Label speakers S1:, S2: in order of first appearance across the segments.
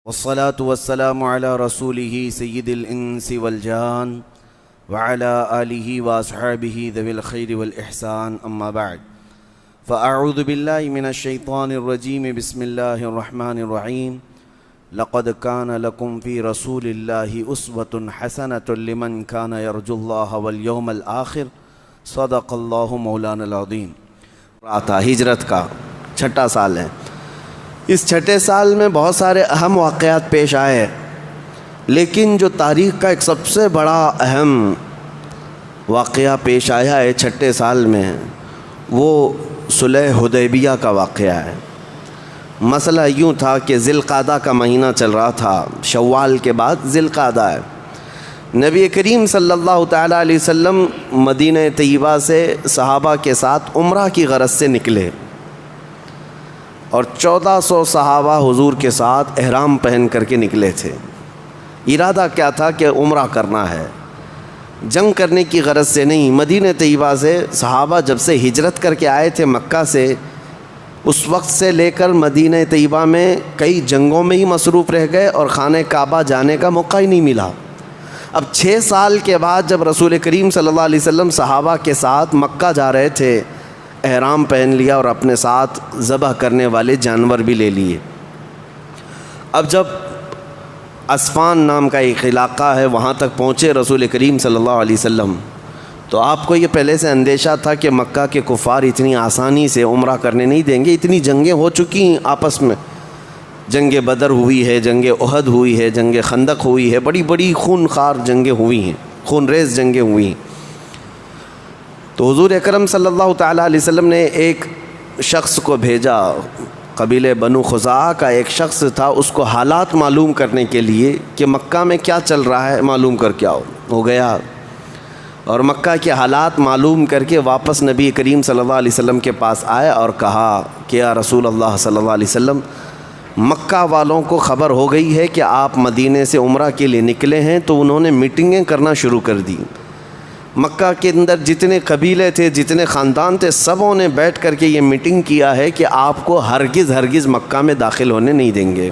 S1: والصلاة والسلام على رسوله سيد الإنس والجان وعلى آله وأصحابه ذوي الخير والإحسان أما بعد فأعوذ بالله من الشيطان الرجيم بسم الله الرحمن الرحيم لقد كان لكم في رسول الله أسوة حسنة لمن كان يرجو الله واليوم الآخر صدق الله مولانا العظيم۔ آتا ہجرت کا چھٹا سال ہے۔ اس چھٹے سال میں بہت سارے اہم واقعات پیش آئے، لیکن جو تاریخ کا ایک سب سے بڑا اہم واقعہ پیش آیا ہے چھٹے سال میں، وہ صلح حدیبیہ کا واقعہ ہے۔ مسئلہ یوں تھا کہ ذی القعدہ کا مہینہ چل رہا تھا، شوال کے بعد ذی القعدہ ہے۔ نبی کریم صلی اللہ تعالیٰ علیہ وسلم مدینہ طیبہ سے صحابہ کے ساتھ عمرہ کی غرض سے نکلے، اور 1400 صحابہ حضور کے ساتھ احرام پہن کر کے نکلے تھے۔ ارادہ کیا تھا کہ عمرہ کرنا ہے، جنگ کرنے کی غرض سے نہیں۔ مدینہ طیبہ سے صحابہ جب سے ہجرت کر کے آئے تھے مکہ سے، اس وقت سے لے کر مدینہ طیبہ میں کئی جنگوں میں ہی مصروف رہ گئے اور خانہ کعبہ جانے کا موقع ہی نہیں ملا۔ اب 6 سال کے بعد جب رسول کریم صلی اللہ علیہ وسلم صحابہ کے ساتھ مکہ جا رہے تھے، احرام پہن لیا اور اپنے ساتھ ذبح کرنے والے جانور بھی لے لیے۔ اب جب اسفان نام کا ایک علاقہ ہے، وہاں تک پہنچے رسول کریم صلی اللہ علیہ وسلم، تو آپ کو یہ پہلے سے اندیشہ تھا کہ مکہ کے کفار اتنی آسانی سے عمرہ کرنے نہیں دیں گے۔ اتنی جنگیں ہو چکی ہیں آپس میں، جنگ بدر ہوئی ہے، جنگ احد ہوئی ہے، جنگ خندق ہوئی ہے، بڑی بڑی خون خوار جنگیں ہوئی ہیں، خون ریز جنگیں ہوئی ہیں۔ تو حضور اکرم صلی اللہ تعالیٰ علیہ وسلم نے ایک شخص کو بھیجا، قبیلہ بنو خزاعہ کا ایک شخص تھا، اس کو حالات معلوم کرنے کے لیے کہ مکہ میں کیا چل رہا ہے معلوم کر کے آؤ۔ ہو گیا اور مکہ کے حالات معلوم کر کے واپس نبی کریم صلی اللہ علیہ وسلم کے پاس آئے اور کہا کہ یا رسول اللہ صلی اللہ علیہ وسلم، مکہ والوں کو خبر ہو گئی ہے کہ آپ مدینے سے عمرہ کے لیے نکلے ہیں، تو انہوں نے میٹنگیں کرنا شروع کر دی۔ مکہ کے اندر جتنے قبیلے تھے، جتنے خاندان تھے، سبوں نے بیٹھ کر کے یہ میٹنگ کیا ہے کہ آپ کو ہرگز مکہ میں داخل ہونے نہیں دیں گے،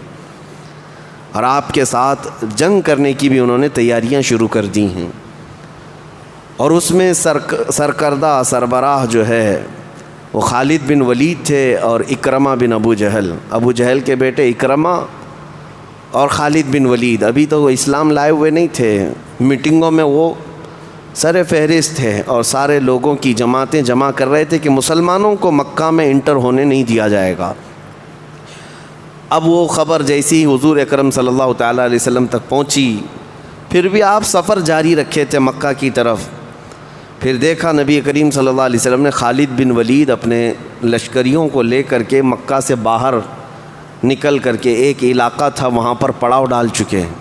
S1: اور آپ کے ساتھ جنگ کرنے کی بھی انہوں نے تیاریاں شروع کر دی ہیں۔ اور اس میں سرکردہ سربراہ جو ہے وہ خالد بن ولید تھے اور اکرمہ بن ابو جہل کے بیٹے اکرمہ اور خالد بن ولید۔ ابھی تو وہ اسلام لائے ہوئے نہیں تھے، میٹنگوں میں وہ سر فہرست تھے اور سارے لوگوں کی جماعتیں جمع کر رہے تھے کہ مسلمانوں کو مکہ میں انٹر ہونے نہیں دیا جائے گا۔ اب وہ خبر جیسی حضور اکرم صلی اللہ تعالیٰ علیہ وسلم تک پہنچی، پھر بھی آپ سفر جاری رکھے تھے مکہ کی طرف۔ پھر دیکھا نبی کریم صلی اللہ علیہ وسلم نے خالد بن ولید اپنے لشکریوں کو لے کر کے مکہ سے باہر نکل کر کے ایک علاقہ تھا وہاں پر پڑاؤ ڈال چکے ہیں۔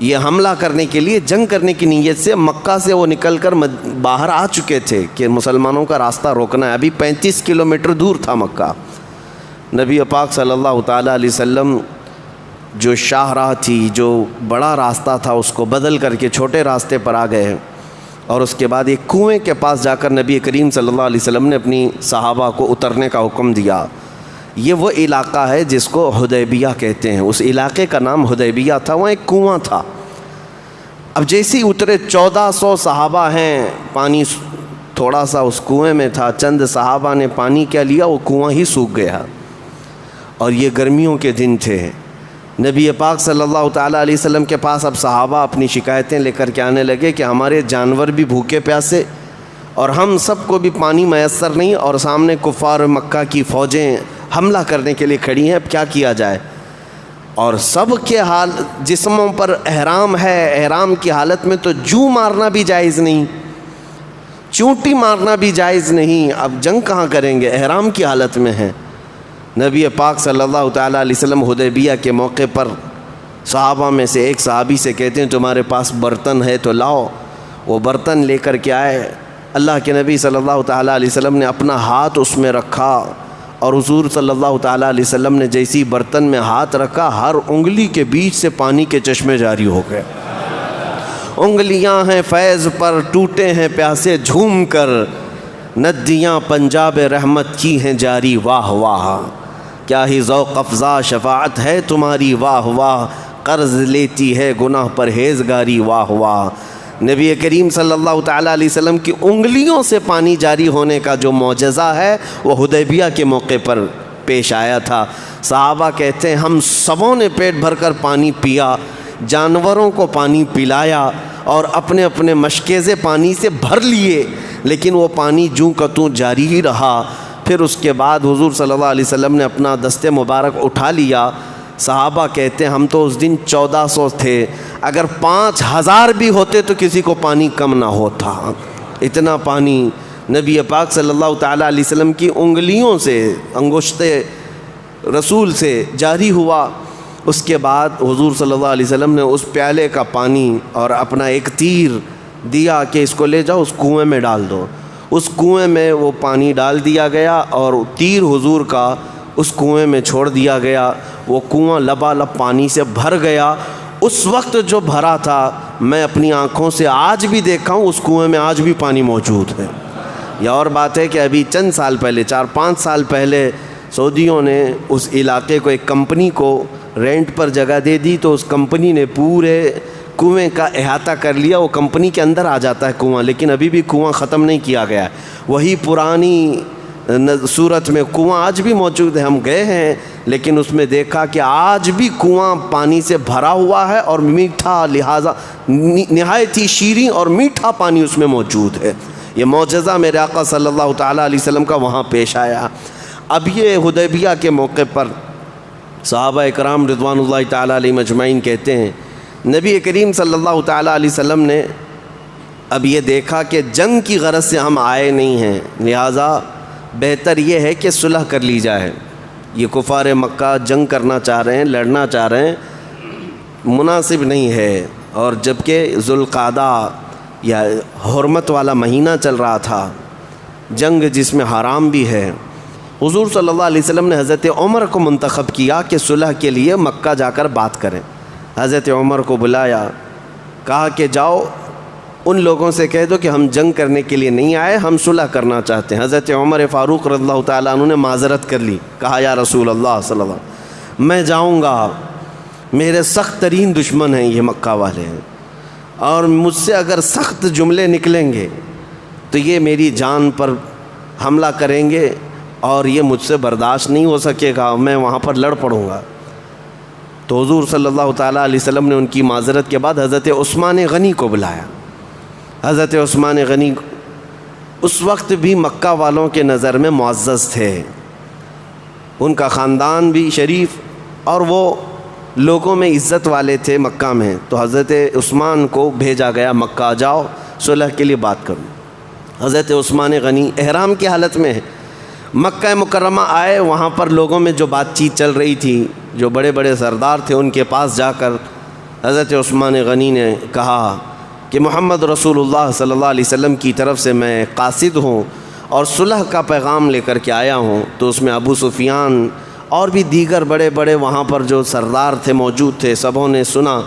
S1: یہ حملہ کرنے کے لیے، جنگ کرنے کی نیت سے مکہ سے وہ نکل کر باہر آ چکے تھے کہ مسلمانوں کا راستہ روکنا ہے۔ ابھی 35 کلومیٹر دور تھا مکہ۔ نبی پاک صلی اللہ تعالیٰ علیہ وسلم جو شاہراہ تھی، جو بڑا راستہ تھا، اس کو بدل کر کے چھوٹے راستے پر آ گئے، اور اس کے بعد ایک کنویں کے پاس جا کر نبی کریم صلی اللہ علیہ وسلم نے اپنی صحابہ کو اترنے کا حکم دیا۔ یہ وہ علاقہ ہے جس کو حدیبیہ کہتے ہیں، اس علاقے کا نام حدیبیہ تھا، وہ ایک کنواں تھا۔ اب جیسے اترے 1400 صحابہ ہیں، پانی تھوڑا سا اس کنویں میں تھا، چند صحابہ نے پانی کیا لیا، وہ کنواں ہی سوکھ گیا۔ اور یہ گرمیوں کے دن تھے۔ نبی پاک صلی اللہ تعالیٰ علیہ وسلم کے پاس اب صحابہ اپنی شکایتیں لے کر کے آنے لگے کہ ہمارے جانور بھی بھوکے پیاسے اور ہم سب کو بھی پانی میسر نہیں، اور سامنے کفار مکہ کی فوجیں حملہ کرنے کے لیے کھڑی ہیں، اب کیا کیا جائے؟ اور سب کے حال جسموں پر احرام ہے، احرام کی حالت میں تو جو مارنا بھی جائز نہیں، چونٹی مارنا بھی جائز نہیں، اب جنگ کہاں کریں گے، احرام کی حالت میں ہیں۔ نبی پاک صلی اللہ تعالیٰ علیہ وسلم حدیبیہ کے موقع پر صحابہ میں سے ایک صحابی سے کہتے ہیں تمہارے پاس برتن ہے تو لاؤ۔ وہ برتن لے کر کے آئے۔ اللہ کے نبی صلی اللہ تعالیٰ علیہ وسلم نے اپنا ہاتھ اس میں رکھا، اور حضور صلی اللہ تعالیٰ علیہ وسلم نے جیسی برتن میں ہاتھ رکھا، ہر انگلی کے بیچ سے پانی کے چشمے جاری ہو گئے۔ انگلیاں ہیں فیض پر، ٹوٹے ہیں پیاسے جھوم کر، ندیاں پنجاب رحمت کی ہیں جاری، واہ واہ۔ کیا ہی ذوق افزا شفاعت ہے تمہاری واہ واہ، قرض لیتی ہے گناہ پرہیزگاری واہ واہ۔ نبی کریم صلی اللہ تعالیٰ علیہ وسلم کی انگلیوں سے پانی جاری ہونے کا جو معجزہ ہے وہ حدیبیہ کے موقع پر پیش آیا تھا۔ صحابہ کہتے ہیں ہم سبوں نے پیٹ بھر کر پانی پیا، جانوروں کو پانی پلایا اور اپنے اپنے مشکیزے پانی سے بھر لیے، لیکن وہ پانی جوں کا توں جاری ہی رہا۔ پھر اس کے بعد حضور صلی اللہ علیہ وسلم نے اپنا دست مبارک اٹھا لیا۔ صحابہ کہتے ہیں ہم تو اس دن 1400 تھے، اگر 5000 بھی ہوتے تو کسی کو پانی کم نہ ہوتا، اتنا پانی نبی پاک صلی اللہ تعالیٰ علیہ وسلم کی انگلیوں سے، انگشت رسول سے جاری ہوا۔ اس کے بعد حضور صلی اللہ علیہ وسلم نے اس پیالے کا پانی اور اپنا ایک تیر دیا کہ اس کو لے جاؤ اس کنویں میں ڈال دو۔ اس کنویں میں وہ پانی ڈال دیا گیا اور تیر حضور کا اس کنویں میں چھوڑ دیا گیا۔ وہ کنواں لبالب پانی سے بھر گیا۔ اس وقت جو بھرا تھا میں اپنی آنکھوں سے آج بھی دیکھا ہوں، اس کنویں میں آج بھی پانی موجود ہے۔ یہ اور بات ہے کہ ابھی چند سال پہلے 4-5 سال پہلے سعودیوں نے اس علاقے کو ایک کمپنی کو رینٹ پر جگہ دے دی، تو اس کمپنی نے پورے کنویں کا احاطہ کر لیا۔ وہ کمپنی کے اندر آ جاتا ہے کنواں، لیکن ابھی بھی کنواں ختم نہیں کیا گیا ہے، وہی پرانی صورت میں کنواں آج بھی موجود ہے۔ ہم گئے ہیں لیکن اس میں دیکھا کہ آج بھی کنواں پانی سے بھرا ہوا ہے اور میٹھا، لہٰذا نہایت ہی شیریں اور میٹھا پانی اس میں موجود ہے۔ یہ معجزہ میرے آقا صلی اللہ تعالیٰ علیہ وسلم کا وہاں پیش آیا۔ اب یہ حدیبیہ کے موقع پر صحابہ اکرام رضوان اللہ تعالیٰ علیہ مجمعین کہتے ہیں نبی کریم صلی اللہ تعالیٰ علیہ وسلم نے اب یہ دیکھا کہ جنگ کی غرض سے ہم آئے نہیں ہیں، لہٰذا بہتر یہ ہے کہ صلح کر لی جائے۔ یہ کفار مکہ جنگ کرنا چاہ رہے ہیں، لڑنا چاہ رہے ہیں، مناسب نہیں ہے۔ اور جبکہ ذوالقعدہ یا حرمت والا مہینہ چل رہا تھا، جنگ جس میں حرام بھی ہے، حضور صلی اللہ علیہ وسلم نے حضرت عمر کو منتخب کیا کہ صلح کے لیے مکہ جا کر بات کریں۔ حضرت عمر کو بلایا، کہا کہ جاؤ ان لوگوں سے کہہ دو کہ ہم جنگ کرنے کے لیے نہیں آئے، ہم صلح کرنا چاہتے ہیں۔ حضرت عمر فاروق رضی اللہ تعالیٰ عنہ نے معذرت کر لی، کہا یا رسول اللہ صلی اللہ علیہ وسلم میں جاؤں گا، میرے سخت ترین دشمن ہیں یہ مکہ والے ہیں، اور مجھ سے اگر سخت جملے نکلیں گے تو یہ میری جان پر حملہ کریں گے اور یہ مجھ سے برداشت نہیں ہو سکے گا، میں وہاں پر لڑ پڑوں گا۔ تو حضور صلی اللہ تعالیٰ علیہ وسلم نے ان کی معذرت کے بعد حضرت عثمان غنی کو بلایا۔ حضرت عثمان غنی اس وقت بھی مکہ والوں کے نظر میں معزز تھے، ان کا خاندان بھی شریف اور وہ لوگوں میں عزت والے تھے مکہ میں۔ تو حضرت عثمان کو بھیجا گیا مکہ، جاؤ صلح کے لیے بات کرو۔ حضرت عثمان غنی احرام کی حالت میں مکہ مکرمہ آئے، وہاں پر لوگوں میں جو بات چیت چل رہی تھی، جو بڑے بڑے سردار تھے ان کے پاس جا کر حضرت عثمان غنی نے کہا کہ محمد رسول اللہ صلی اللہ علیہ وسلم کی طرف سے میں قاصد ہوں اور صلح کا پیغام لے کر کے آیا ہوں۔ تو اس میں ابو سفیان اور بھی دیگر بڑے بڑے وہاں پر جو سردار تھے موجود تھے، سبوں نے سنا۔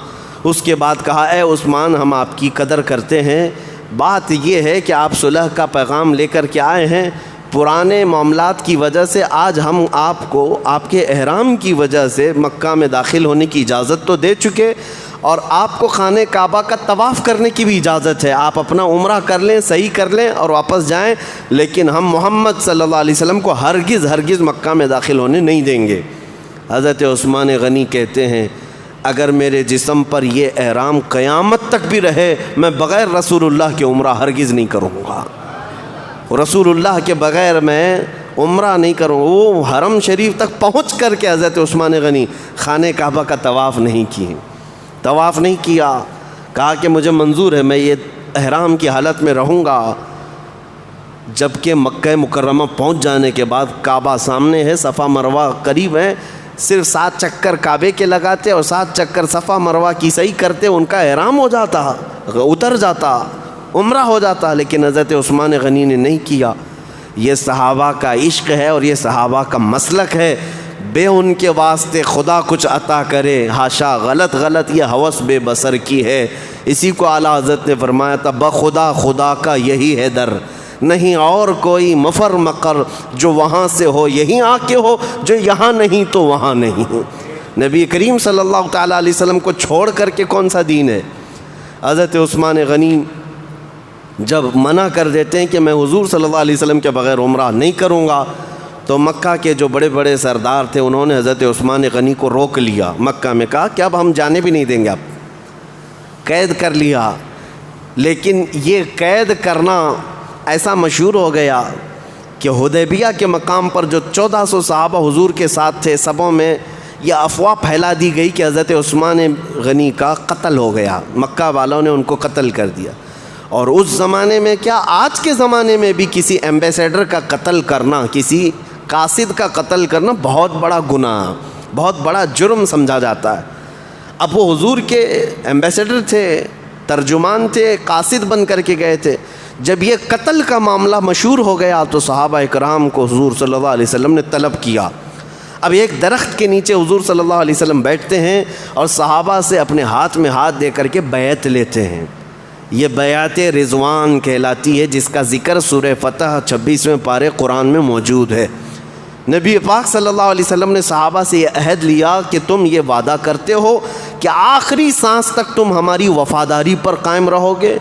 S1: اس کے بعد کہا اے عثمان ہم آپ کی قدر کرتے ہیں، بات یہ ہے کہ آپ صلح کا پیغام لے کر کے آئے ہیں، پرانے معاملات کی وجہ سے آج ہم آپ کو آپ کے احرام کی وجہ سے مکہ میں داخل ہونے کی اجازت تو دے چکے اور آپ کو خانہ کعبہ کا طواف کرنے کی بھی اجازت ہے، آپ اپنا عمرہ کر لیں، صحیح کر لیں اور واپس جائیں، لیکن ہم محمد صلی اللہ علیہ وسلم کو ہرگز مکہ میں داخل ہونے نہیں دیں گے۔ حضرت عثمان غنی کہتے ہیں اگر میرے جسم پر یہ احرام قیامت تک بھی رہے میں بغیر رسول اللہ کے عمرہ ہرگز نہیں کروں گا، رسول اللہ کے بغیر میں عمرہ نہیں کروں۔ وہ حرم شریف تک پہنچ کر کے حضرت عثمان غنی خانہ کعبہ کا طواف نہیں کیا، کہا کہ مجھے منظور ہے میں یہ احرام کی حالت میں رہوں گا۔ جبکہ مکہ مکرمہ پہنچ جانے کے بعد کعبہ سامنے ہے، صفا مروہ قریب ہیں، صرف 7 چکر کعبے کے لگاتے اور 7 چکر صفا مروہ کی صحیح کرتے، ان کا احرام ہو جاتا، اتر جاتا، عمرہ ہو جاتا، لیکن حضرت عثمان غنی نے نہیں کیا۔ یہ صحابہ کا عشق ہے اور یہ صحابہ کا مسلک ہے، بے ان کے واسطے خدا کچھ عطا کرے، ہاشا غلط یہ ہوس بے بصر کی ہے۔ اسی کو اعلیٰ حضرت نے فرمایا تھا بخدا خدا کا یہی ہے در، نہیں اور کوئی مفر مقر، جو وہاں سے ہو یہیں آ کے ہو، جو یہاں نہیں تو وہاں نہیں ہو۔ نبی کریم صلی اللہ تعالیٰ علیہ وسلم کو چھوڑ کر کے کون سا دین ہے؟ حضرت عثمان غنی جب منع کر دیتے ہیں کہ میں حضور صلی اللہ علیہ وسلم کے بغیر عمرہ نہیں کروں گا، تو مکہ کے جو بڑے بڑے سردار تھے انہوں نے حضرت عثمان غنی کو روک لیا مکہ میں، کہا کہ اب ہم جانے بھی نہیں دیں گے، اب قید کر لیا۔ لیکن یہ قید کرنا ایسا مشہور ہو گیا کہ حدیبیہ کے مقام پر جو 1400 صحابہ حضور کے ساتھ تھے، سبوں میں یہ افواہ پھیلا دی گئی کہ حضرت عثمان غنی کا قتل ہو گیا، مکہ والوں نے ان کو قتل کر دیا۔ اور اس زمانے میں کیا، آج کے زمانے میں بھی کسی ایمبیسیڈر کا قتل کرنا، کسی قاصد کا قتل کرنا بہت بڑا گناہ، بہت بڑا جرم سمجھا جاتا ہے۔ اب وہ حضور کے ایمبیسیڈر تھے، ترجمان تھے، قاصد بن کر کے گئے تھے۔ جب یہ قتل کا معاملہ مشہور ہو گیا تو صحابہ اکرام کو حضور صلی اللہ علیہ وسلم نے طلب کیا۔ اب ایک درخت کے نیچے حضور صلی اللہ علیہ وسلم بیٹھتے ہیں اور صحابہ سے اپنے ہاتھ میں ہاتھ دے کر کے بیعت لیتے ہیں۔ یہ بیعت رضوان کہلاتی ہے، جس کا ذکر سورہ فتح 26ویں پارے قرآن میں موجود ہے۔ نبی پاک صلی اللہ علیہ وسلم نے صحابہ سے یہ عہد لیا کہ تم یہ وعدہ کرتے ہو کہ آخری سانس تک تم ہماری وفاداری پر قائم رہو گے،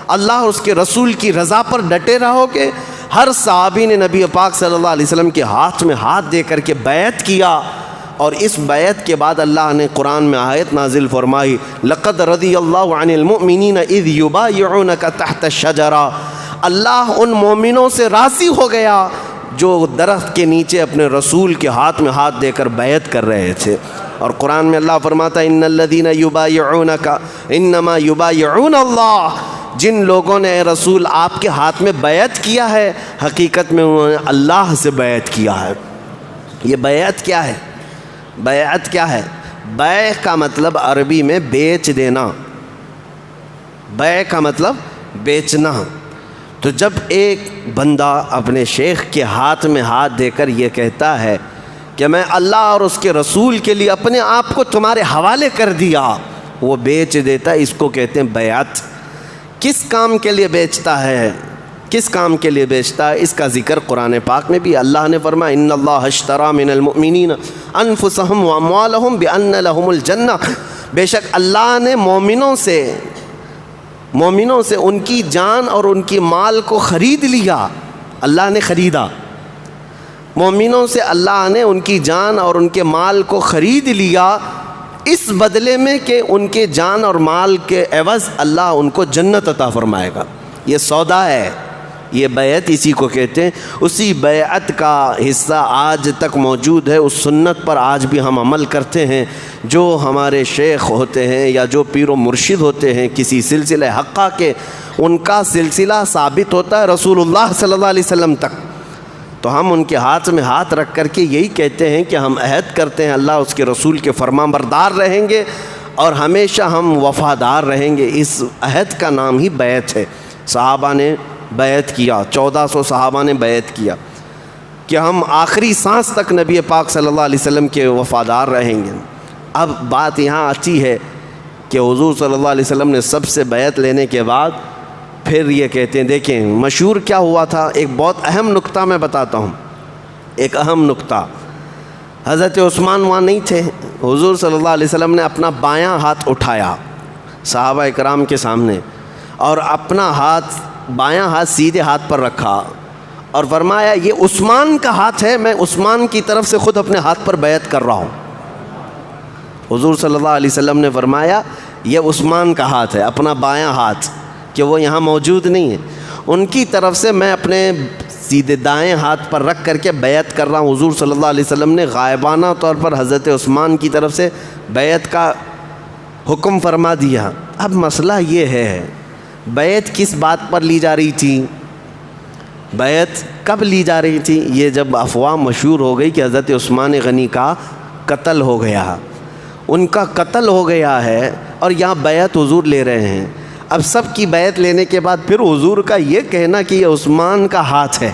S1: اللہ اور اس کے رسول کی رضا پر ڈٹے رہو گے۔ ہر صحابی نے نبی پاک صلی اللہ علیہ وسلم کے ہاتھ میں ہاتھ دے کر کے بیعت کیا، اور اس بیعت کے بعد اللہ نے قرآن میں آیت نازل فرمائی، لقد رضی اللہ عن المؤمنین اذ یبایعونک تحت الشجرہ، اللہ ان مومنوں سے راضی ہو گیا جو درخت کے نیچے اپنے رسول کے ہاتھ میں ہاتھ دے کر بیعت کر رہے تھے۔ اور قرآن میں اللہ فرماتا ہے ان الذین یبایعونک انما یبایعون اللہ، جن لوگوں نے اے رسول آپ کے ہاتھ میں بیعت کیا ہے، حقیقت میں انہوں نے اللہ سے بیعت کیا ہے۔ یہ بیعت کیا ہے؟ بیعت کیا ہے؟ بیع کا مطلب عربی میں بیچ دینا، بیع کا مطلب بیچنا۔ تو جب ایک بندہ اپنے شیخ کے ہاتھ میں ہاتھ دے کر یہ کہتا ہے کہ میں اللہ اور اس کے رسول کے لیے اپنے آپ کو تمہارے حوالے کر دیا، وہ بیچ دیتا ہے، اس کو کہتے ہیں بیعت۔ کس کام کے لیے بیچتا ہے؟ کس کام کے لیے بیچتا ہے؟ اس کا ذکر قرآن پاک میں بھی اللہ نے فرمایا ان اللہ اشتری من المؤمنین انفسهم واموالهم بان لهم الجنہ، بے شک اللہ نے مومنوں سے ان کی جان اور ان کی مال کو خرید لیا، اللہ نے خریدا۔ مومنوں سے اللہ نے ان کی جان اور ان کے مال کو خرید لیا، اس بدلے میں کہ ان کے جان اور مال کے عوض اللہ ان کو جنت عطا فرمائے گا۔ یہ سودا ہے، یہ بیعت اسی کو کہتے ہیں۔ اسی بیعت کا حصہ آج تک موجود ہے، اس سنت پر آج بھی ہم عمل کرتے ہیں۔ جو ہمارے شیخ ہوتے ہیں یا جو پیر و مرشد ہوتے ہیں کسی سلسلہ حقہ کے، ان کا سلسلہ ثابت ہوتا ہے رسول اللہ صلی اللہ علیہ وسلم تک، تو ہم ان کے ہاتھ میں ہاتھ رکھ کر کے یہی کہتے ہیں کہ ہم عہد کرتے ہیں اللہ اس کے رسول کے فرمان بردار رہیں گے اور ہمیشہ ہم وفادار رہیں گے۔ اس عہد کا نام ہی بیعت ہے۔ صحابہ نے بیعت کیا، 1400 صحابہ نے بیعت کیا کہ ہم آخری سانس تک نبی پاک صلی اللہ علیہ وسلم کے وفادار رہیں گے۔ اب بات یہاں آتی ہے کہ حضور صلی اللہ علیہ وسلم نے سب سے بیعت لینے کے بعد پھر یہ کہتے ہیں، دیکھیں مشہور کیا ہوا تھا، ایک بہت اہم نقطہ میں بتاتا ہوں، ایک اہم نقطہ۔ حضرت عثمان وہاں نہیں تھے، حضور صلی اللہ علیہ وسلم نے اپنا بایاں ہاتھ اٹھایا صحابہ اکرام کے سامنے اور اپنا بایاں ہاتھ سیدھے ہاتھ پر رکھا اور فرمایا یہ عثمان کا ہاتھ ہے، میں عثمان کی طرف سے خود اپنے ہاتھ پر بیعت کر رہا ہوں۔ حضور صلی اللہ علیہ وسلم نے فرمایا یہ عثمان کا ہاتھ ہے، اپنا بایاں ہاتھ، کہ وہ یہاں موجود نہیں ہے، ان کی طرف سے میں اپنے سیدھے دائیں ہاتھ پر رکھ کر کے بیعت کر رہا ہوں۔ حضور صلی اللہ علیہ وسلم نے غائبانہ طور پر حضرت عثمان کی طرف سے بیعت کا حکم فرما دیا۔ اب مسئلہ یہ ہے بیعت کس بات پر لی جا رہی تھی، بیعت کب لی جا رہی تھی؟ یہ جب افواہ مشہور ہو گئی کہ حضرت عثمان غنی کا قتل ہو گیا، ان کا قتل ہو گیا ہے اور یہاں بیعت حضور لے رہے ہیں۔ اب سب کی بیعت لینے کے بعد پھر حضور کا یہ کہنا کہ یہ عثمان کا ہاتھ ہے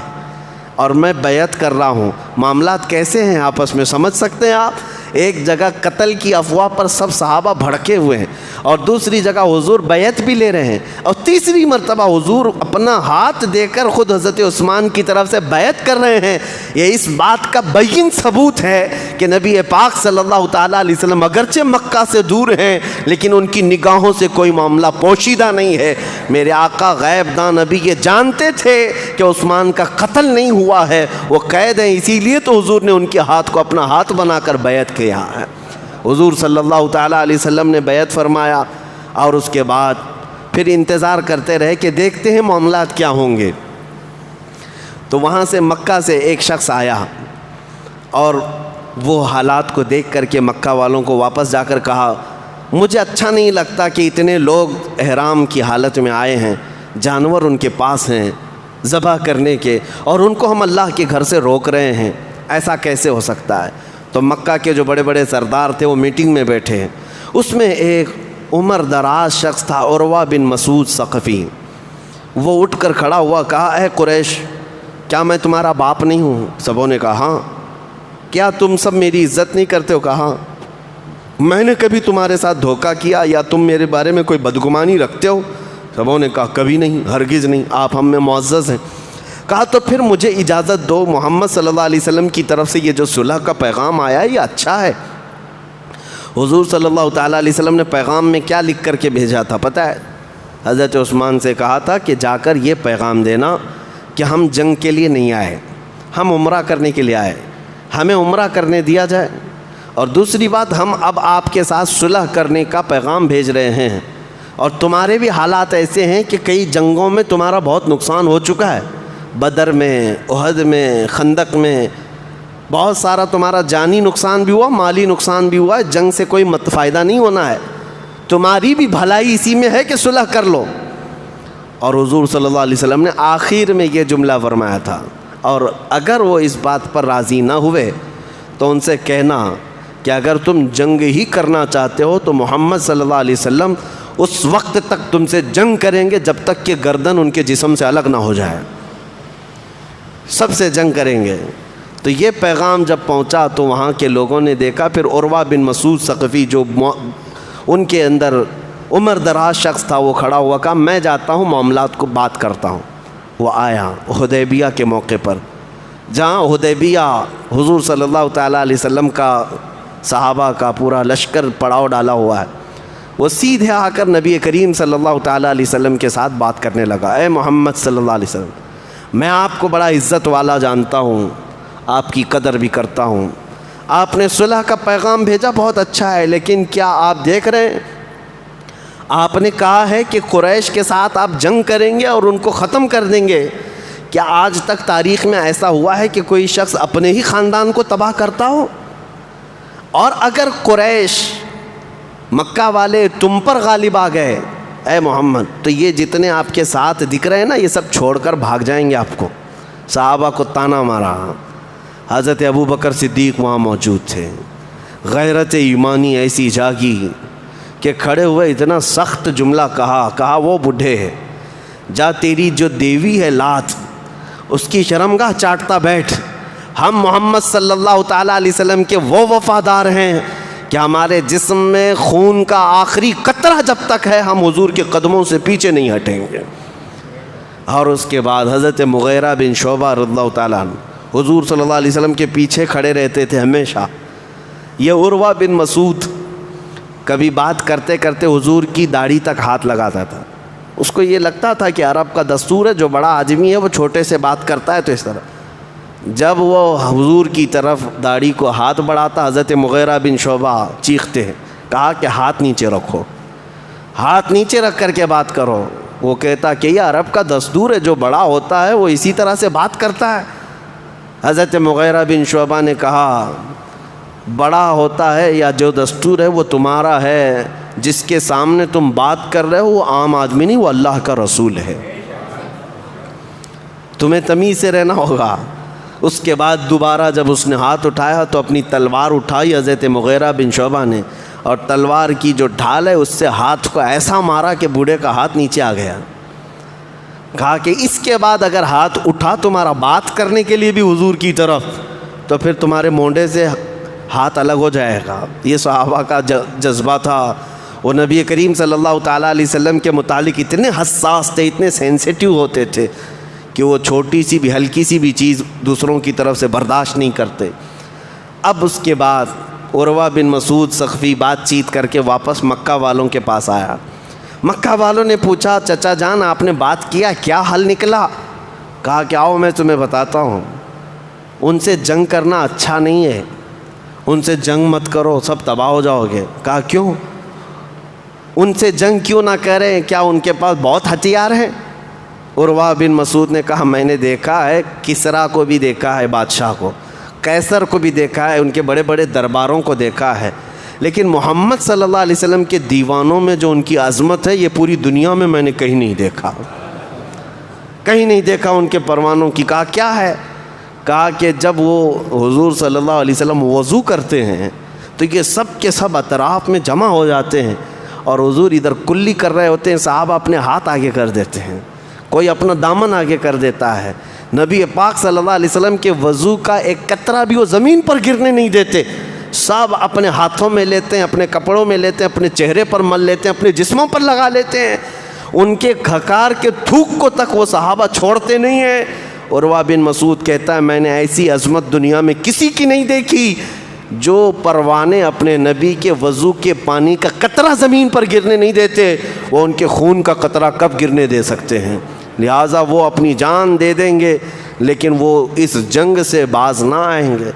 S1: اور میں بیعت کر رہا ہوں، معاملات کیسے ہیں آپس میں سمجھ سکتے ہیں آپ؟ ایک جگہ قتل کی افواہ پر سب صحابہ بھڑکے ہوئے ہیں، اور دوسری جگہ حضور بیعت بھی لے رہے ہیں، اور تیسری مرتبہ حضور اپنا ہاتھ دے کر خود حضرت عثمان کی طرف سے بیعت کر رہے ہیں۔ یہ اس بات کا بین ثبوت ہے کہ نبی پاک صلی اللہ تعالیٰ علیہ وسلم اگرچہ مکہ سے دور ہیں لیکن ان کی نگاہوں سے کوئی معاملہ پوشیدہ نہیں ہے۔ میرے آقا غیب داں نبی یہ جانتے تھے کہ عثمان کا قتل نہیں ہوا ہے، وہ قید ہیں، اسی لیے تو حضور نے ان کے ہاتھ کو اپنا ہاتھ بنا کر بیعت کیا ہے۔ حضور صلی اللہ تعالیٰ علیہ وسلم نے بیعت فرمایا، اور اس کے بعد پھر انتظار کرتے رہے کہ دیکھتے ہیں معاملات کیا ہوں گے۔ تو وہاں سے مکہ سے ایک شخص آیا، اور وہ حالات کو دیکھ کر کے مکہ والوں کو واپس جا کر کہا، مجھے اچھا نہیں لگتا کہ اتنے لوگ احرام کی حالت میں آئے ہیں، جانور ان کے پاس ہیں ذبح کرنے کے، اور ان کو ہم اللہ کے گھر سے روک رہے ہیں، ایسا کیسے ہو سکتا ہے؟ تو مکہ کے جو بڑے بڑے سردار تھے وہ میٹنگ میں بیٹھے ہیں، اس میں ایک عمر دراز شخص تھا، عروہ بن مسعود ثقفی۔ وہ اٹھ کر کھڑا ہوا، کہا، اے قریش، کیا میں تمہارا باپ نہیں ہوں؟ سبوں نے کہا ہاں۔ کیا تم سب میری عزت نہیں کرتے ہو؟ کہا ہاں۔ میں نے کبھی تمہارے ساتھ دھوکہ کیا یا تم میرے بارے میں کوئی بدگمانی رکھتے ہو؟ سبوں نے کہا کبھی نہیں، ہرگز نہیں، آپ ہم میں معزز ہیں۔ کہا تو پھر مجھے اجازت دو، محمد صلی اللہ علیہ وسلم کی طرف سے یہ جو صلح کا پیغام آیا ہے یہ اچھا ہے۔ حضور صلی اللہ تعالیٰ علیہ وسلم نے پیغام میں کیا لکھ کر کے بھیجا تھا پتہ ہے؟ حضرت عثمان سے کہا تھا کہ جا کر یہ پیغام دینا کہ ہم جنگ کے لیے نہیں آئے، ہم عمرہ کرنے کے لیے آئے، ہمیں عمرہ کرنے دیا جائے، اور دوسری بات ہم اب آپ کے ساتھ صلح کرنے کا پیغام بھیج رہے ہیں، اور تمہارے بھی حالات ایسے ہیں کہ کئی جنگوں میں تمہارا بہت نقصان ہو چکا ہے، بدر میں، احد میں، خندق میں، بہت سارا تمہارا جانی نقصان بھی ہوا، مالی نقصان بھی ہوا ہے، جنگ سے کوئی فائدہ نہیں ہونا ہے، تمہاری بھی بھلائی اسی میں ہے کہ صلح کر لو۔ اور حضور صلی اللہ علیہ وسلم نے آخر میں یہ جملہ فرمایا تھا، اور اگر وہ اس بات پر راضی نہ ہوئے تو ان سے کہنا کہ اگر تم جنگ ہی کرنا چاہتے ہو تو محمد صلی اللہ علیہ وسلم اس وقت تک تم سے جنگ کریں گے جب تک کہ گردن ان کے جسم سے الگ نہ ہو جائے، سب سے جنگ کریں گے۔ تو یہ پیغام جب پہنچا تو وہاں کے لوگوں نے دیکھا، پھر عروہ بن مسعود ثقفی جو ان کے اندر عمر دراز شخص تھا وہ کھڑا ہوا، کہا میں جاتا ہوں معاملات کو بات کرتا ہوں۔ وہ آیا حدیبیہ کے موقع پر، جہاں حدیبیہ حضور صلی اللہ تعالیٰ علیہ وسلم کا صحابہ کا پورا لشکر پڑاؤ ڈالا ہوا ہے، وہ سیدھے آ کر نبی کریم صلی اللہ تعالیٰ علیہ وسلم کے ساتھ بات کرنے لگا، اے محمد صلی اللہ علیہ وسلم، میں آپ کو بڑا عزت والا جانتا ہوں، آپ کی قدر بھی کرتا ہوں، آپ نے صلح کا پیغام بھیجا بہت اچھا ہے، لیکن کیا آپ دیکھ رہے ہیں آپ نے کہا ہے کہ قریش کے ساتھ آپ جنگ کریں گے اور ان کو ختم کر دیں گے، کیا آج تک تاریخ میں ایسا ہوا ہے کہ کوئی شخص اپنے ہی خاندان کو تباہ کرتا ہو؟ اور اگر قریش مکہ والے تم پر غالب آ گئے اے محمد تو یہ جتنے آپ کے ساتھ دکھ رہے ہیں نا یہ سب چھوڑ کر بھاگ جائیں گے آپ کو۔ صحابہ کو تانا مارا، حضرت ابو بکر صدیق وہاں موجود تھے، غیرت ایمانی ایسی جاگی کہ کھڑے ہوئے اتنا سخت جملہ کہا وہ بڈھے ہے، جا تیری جو دیوی ہے لات اس کی شرمگاہ چاٹتا بیٹھ، ہم محمد صلی اللہ تعالیٰ علیہ وسلم کے وہ وفادار ہیں کہ ہمارے جسم میں خون کا آخری قطرہ جب تک ہے ہم حضور کے قدموں سے پیچھے نہیں ہٹیں گے۔ اور اس کے بعد حضرت مغیرہ بن شعبہ رضی اللہ تعالیٰ عنہ حضور صلی اللہ علیہ وسلم کے پیچھے کھڑے رہتے تھے ہمیشہ۔ یہ عروہ بن مسعود کبھی بات کرتے کرتے حضور کی داڑھی تک ہاتھ لگاتا تھا، اس کو یہ لگتا تھا کہ عرب کا دستور ہے جو بڑا آدمی ہے وہ چھوٹے سے بات کرتا ہے، تو اس طرح جب وہ حضور کی طرف داڑھی کو ہاتھ بڑھاتا حضرت مغیرہ بن شعبہ چیختے ہیں، کہا کہ ہاتھ نیچے رکھو، ہاتھ نیچے رکھ کر کے بات کرو۔ وہ کہتا کہ یہ عرب کا دستور ہے جو بڑا ہوتا ہے وہ اسی طرح سے بات کرتا ہے۔ حضرت مغیرہ بن شعبہ نے کہا بڑا ہوتا ہے یا جو دستور ہے وہ تمہارا ہے، جس کے سامنے تم بات کر رہے ہو وہ عام آدمی نہیں، وہ اللہ کا رسول ہے، تمہیں تمیز سے رہنا ہوگا۔ اس کے بعد دوبارہ جب اس نے ہاتھ اٹھایا تو اپنی تلوار اٹھائی حضرت مغیرہ بن شعبہ نے، اور تلوار کی جو ڈھال ہے اس سے ہاتھ کو ایسا مارا کہ بوڑھے کا ہاتھ نیچے آ گیا۔ کہا کہ اس کے بعد اگر ہاتھ اٹھا تمہارا بات کرنے کے لیے بھی حضور کی طرف تو پھر تمہارے مونڈے سے ہاتھ الگ ہو جائے گا۔ یہ صحابہ کا جذبہ تھا۔ وہ نبی کریم صلی اللہ تعالیٰ علیہ وسلم کے متعلق اتنے حساس تھے، اتنے سینسیٹیو ہوتے تھے کہ وہ چھوٹی سی بھی ہلکی سی بھی چیز دوسروں کی طرف سے برداشت نہیں کرتے۔ اب اس کے بعد عروہ بن مسعود ثقفی بات چیت کر کے واپس مکہ والوں کے پاس آیا۔ مکہ والوں نے پوچھا چچا جان آپ نے بات کیا، کیا حل نکلا؟ کہا کہ آؤ میں تمہیں بتاتا ہوں، ان سے جنگ کرنا اچھا نہیں ہے، ان سے جنگ مت کرو، سب تباہ ہو جاؤ گے۔ کہا کیوں؟ ان سے جنگ کیوں نہ کریں؟ کیا ان کے پاس بہت ہتھیار ہیں؟ عروہ بن مسعود نے کہا میں نے دیکھا ہے، کسریٰ کو بھی دیکھا ہے، بادشاہ کو، قیصر کو بھی دیکھا ہے، ان کے بڑے بڑے درباروں کو دیکھا ہے، لیکن محمد صلی اللہ علیہ وسلم کے دیوانوں میں جو ان کی عظمت ہے یہ پوری دنیا میں نے کہیں نہیں دیکھا، کہیں نہیں دیکھا ان کے پروانوں کی۔ کہا کیا ہے؟ کہا کہ جب وہ حضور صلی اللہ علیہ وسلم وضو کرتے ہیں تو یہ سب کے سب اطراف میں جمع ہو جاتے ہیں، اور حضور ادھر کلی کر رہے ہوتے ہیں، صحابہ اپنے ہاتھ آگے کر دیتے ہیں، کوئی اپنا دامن آگے کر دیتا ہے۔ نبی پاک صلی اللہ علیہ وسلم کے وضو کا ایک قطرہ بھی وہ زمین پر گرنے نہیں دیتے، سب اپنے ہاتھوں میں لیتے ہیں، اپنے کپڑوں میں لیتے ہیں، اپنے چہرے پر مل لیتے ہیں، اپنے جسموں پر لگا لیتے ہیں، ان کے کھکار کے تھوک کو تک وہ صحابہ چھوڑتے نہیں ہیں۔ عروہ بن مسعود کہتا ہے میں نے ایسی عظمت دنیا میں کسی کی نہیں دیکھی، جو پروانے اپنے نبی کے وضو کے پانی کا قطرہ زمین پر گرنے نہیں دیتے، وہ ان کے خون کا قطرہ کب گرنے دے سکتے ہیں؟ لہٰذا وہ اپنی جان دے دیں گے لیکن وہ اس جنگ سے باز نہ آئیں گے۔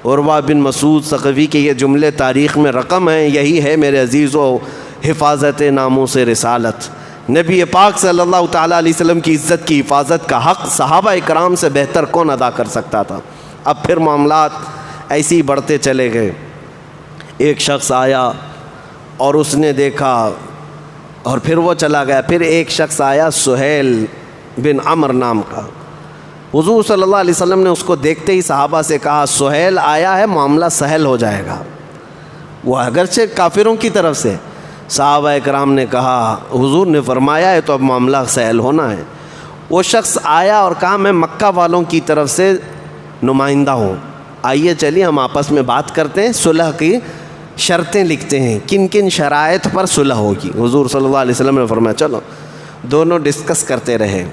S1: عروہ بن مسعود ثقفی کے یہ جملے تاریخ میں رقم ہیں۔ یہی ہے میرے عزیزو حفاظت ناموس رسالت۔ نبی پاک صلی اللہ تعالیٰ علیہ وسلم کی عزت کی حفاظت کا حق صحابہ اکرام سے بہتر کون ادا کر سکتا تھا؟ اب پھر معاملات ایسے ہی بڑھتے چلے گئے۔ ایک شخص آیا اور اس نے دیکھا اور پھر وہ چلا گیا۔ پھر ایک شخص آیا سہیل بن عمر نام کا، حضور صلی اللہ علیہ وسلم نے اس کو دیکھتے ہی صحابہ سے کہا سہیل آیا ہے، معاملہ سہل ہو جائے گا، وہ اگرچہ کافروں کی طرف سے۔ صحابہ اکرام نے کہا حضور نے فرمایا ہے تو اب معاملہ سہل ہونا ہے۔ وہ شخص آیا اور کہا میں مکہ والوں کی طرف سے نمائندہ ہوں، آئیے چلیے ہم آپس میں بات کرتے ہیں، صلح کی شرطیں لکھتے ہیں، کن کن شرائط پر صلح ہوگی۔ حضور صلی اللہ علیہ وسلم نے فرمایا چلو۔ دونوں ڈسکس کرتے رہے۔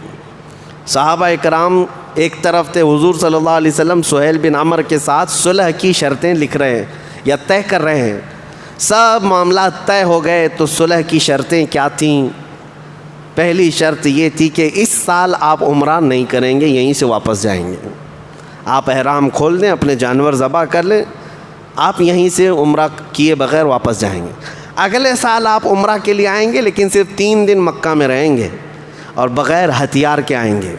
S1: صحابہ اکرام ایک طرف تھے، حضور صلی اللہ علیہ وسلم سہیل بن عمر کے ساتھ صلح کی شرطیں لکھ رہے ہیں یا طے کر رہے ہیں۔ سب معاملات طے ہو گئے تو صلح کی شرطیں کیا تھیں؟ پہلی شرط یہ تھی کہ اس سال آپ عمرہ نہیں کریں گے، یہیں سے واپس جائیں گے، آپ احرام کھول دیں، اپنے جانور ذبح کر لیں، آپ یہیں سے عمرہ کیے بغیر واپس جائیں گے۔ اگلے سال آپ عمرہ کے لیے آئیں گے لیکن صرف 3 دن مکہ میں رہیں گے اور بغیر ہتھیار کے آئیں گے،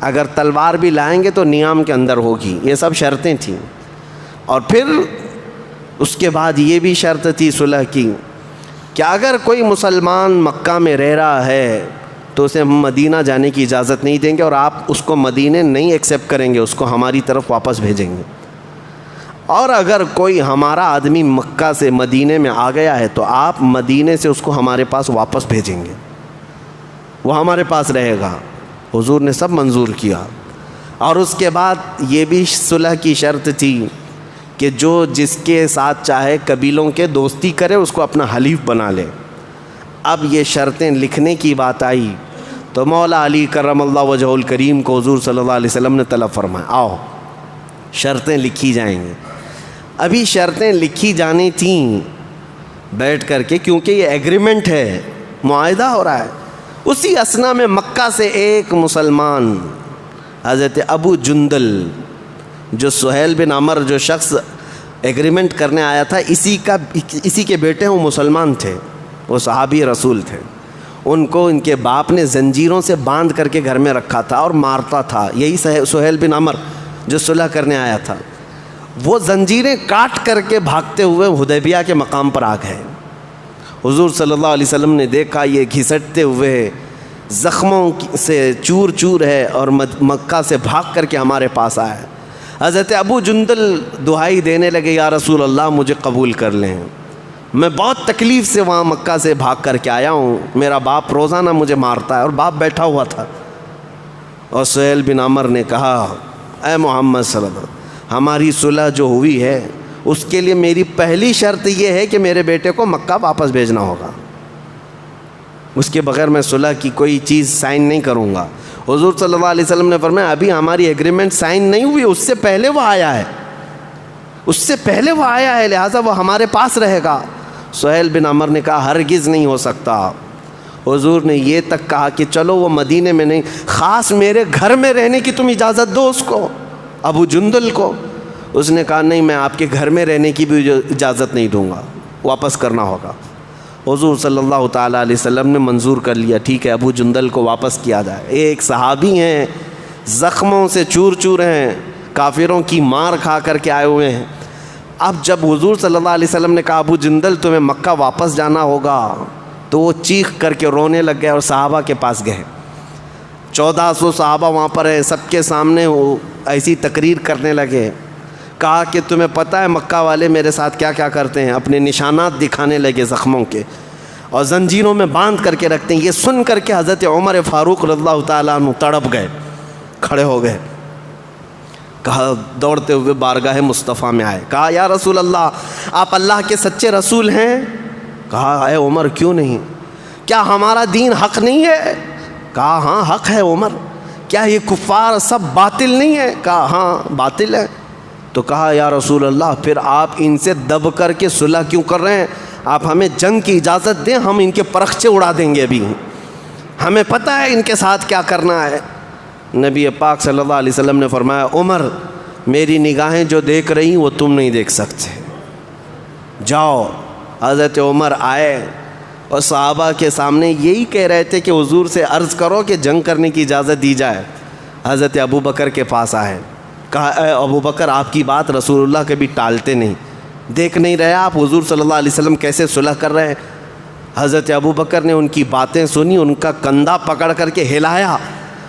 S1: اگر تلوار بھی لائیں گے تو نیام کے اندر ہوگی۔ یہ سب شرطیں تھیں۔ اور پھر اس کے بعد یہ بھی شرط تھی صلح کی کہ اگر کوئی مسلمان مکہ میں رہ رہا ہے تو اسے ہم مدینہ جانے کی اجازت نہیں دیں گے، اور آپ اس کو مدینے نہیں ایکسیپٹ کریں گے، اس کو ہماری طرف واپس بھیجیں گے۔ اور اگر کوئی ہمارا آدمی مکہ سے مدینے میں آ گیا ہے تو آپ مدینے سے اس کو ہمارے پاس واپس بھیجیں گے، وہ ہمارے پاس رہے گا۔ حضور نے سب منظور کیا۔ اور اس کے بعد یہ بھی صلح کی شرط تھی کہ جو جس کے ساتھ چاہے قبیلوں کے دوستی کرے اس کو اپنا حلیف بنا لے۔ اب یہ شرطیں لکھنے کی بات آئی تو مولا علی کرم اللہ وجہ الکریم کو حضور صلی اللہ علیہ وسلم نے طلب فرمایا آؤ شرطیں لکھی جائیں گی۔ ابھی شرطیں لکھی جانی تھیں بیٹھ کر کے، کیونکہ یہ ایگریمنٹ ہے، معاہدہ ہو رہا ہے۔ اسی اثنا میں مکہ سے ایک مسلمان حضرت ابو جندل، جو سہیل بن عمر جو شخص ایگریمنٹ کرنے آیا تھا اسی کے بیٹے وہ مسلمان تھے، وہ صحابی رسول تھے۔ ان کو ان کے باپ نے زنجیروں سے باندھ کر کے گھر میں رکھا تھا اور مارتا تھا، یہی سہیل بن عمر جو صلح کرنے آیا تھا۔ وہ زنجیریں کاٹ کر کے بھاگتے ہوئے حدیبیہ کے مقام پر آ گئے۔ حضور صلی اللہ علیہ وسلم نے دیکھا یہ گھسٹتے ہوئے زخموں سے چور چور ہے اور مکہ سے بھاگ کر کے ہمارے پاس آیا۔ حضرت ابو جندل دعائی دینے لگے یا رسول اللہ مجھے قبول کر لیں، میں بہت تکلیف سے وہاں مکہ سے بھاگ کر کے آیا ہوں، میرا باپ روزانہ مجھے مارتا ہے، اور باپ بیٹھا ہوا تھا۔ اور سہیل بن عمر نے کہا اے محمد صلی اللہ علیہ وسلم، ہماری صلح جو ہوئی ہے اس کے لیے میری پہلی شرط یہ ہے کہ میرے بیٹے کو مکہ واپس بھیجنا ہوگا، اس کے بغیر میں صلح کی کوئی چیز سائن نہیں کروں گا۔ حضور صلی اللہ علیہ وسلم نے فرمایا ابھی ہماری ایگریمنٹ سائن نہیں ہوئی، اس سے پہلے وہ آیا ہے، لہٰذا وہ ہمارے پاس رہے گا۔ سہیل بن عمر نے کہا ہرگز نہیں ہو سکتا۔ حضور نے یہ تک کہا کہ چلو وہ مدینے میں نہیں، خاص میرے گھر میں رہنے کی تم اجازت دو اس کو، ابو جندل کو۔ اس نے کہا نہیں، میں آپ کے گھر میں رہنے کی بھی اجازت نہیں دوں گا، واپس کرنا ہوگا۔ حضور صلی اللہ تعالیٰ علیہ وسلم نے منظور کر لیا، ٹھیک ہے ابو جندل کو واپس کیا جائے۔ ایک صحابی ہیں، زخموں سے چور چور ہیں، کافروں کی مار کھا کر کے آئے ہوئے ہیں۔ اب جب حضور صلی اللہ علیہ وسلم نے کہا ابو جندل تمہیں مکہ واپس جانا ہوگا، تو وہ چیخ کر کے رونے لگ گئے اور صحابہ کے پاس گئے۔ 1400 صحابہ وہاں پر ہیں، سب کے سامنے وہ ایسی تقریر کرنے لگے۔ کہا کہ تمہیں پتہ ہے مکہ والے میرے ساتھ کیا کیا کرتے ہیں؟ اپنے نشانات دکھانے لگے زخموں کے، اور زنجیروں میں باندھ کر کے رکھتے ہیں۔ یہ سن کر کے حضرت عمر فاروق رضی اللہ تعالیٰ عنہ تڑپ گئے، کھڑے ہو گئے۔ کہا دوڑتے ہوئے بارگاہ مصطفیٰ میں آئے، کہا یا رسول اللہ آپ اللہ کے سچے رسول ہیں؟ کہا اے عمر کیوں نہیں، کیا ہمارا دین حق نہیں ہے؟ کہا ہاں حق ہے عمر۔ کیا یہ کفار سب باطل نہیں ہے؟ کہا ہاں باطل ہے۔ تو کہا یا رسول اللہ پھر آپ ان سے دب کر کے صلح کیوں کر رہے ہیں؟ آپ ہمیں جنگ کی اجازت دیں، ہم ان کے پرخچے اڑا دیں گے، ابھی ہمیں پتہ ہے ان کے ساتھ کیا کرنا ہے۔ نبی پاک صلی اللہ علیہ وسلم نے فرمایا عمر میری نگاہیں جو دیکھ رہی وہ تم نہیں دیکھ سکتے، جاؤ۔ حضرت عمر آئے اور صحابہ کے سامنے یہی کہہ رہے تھے کہ حضور سے عرض کرو کہ جنگ کرنے کی اجازت دی جائے۔ حضرت ابو بکر کے پاس آئے، کہا اے ابو بکر آپ کی بات رسول اللہ کبھی ٹالتے نہیں، دیکھ نہیں رہے آپ حضور صلی اللہ علیہ وسلم کیسے صلح کر رہے ہیں؟ حضرت ابو بکر نے ان کی باتیں سنی، ان کا کندھا پکڑ کر کے ہلایا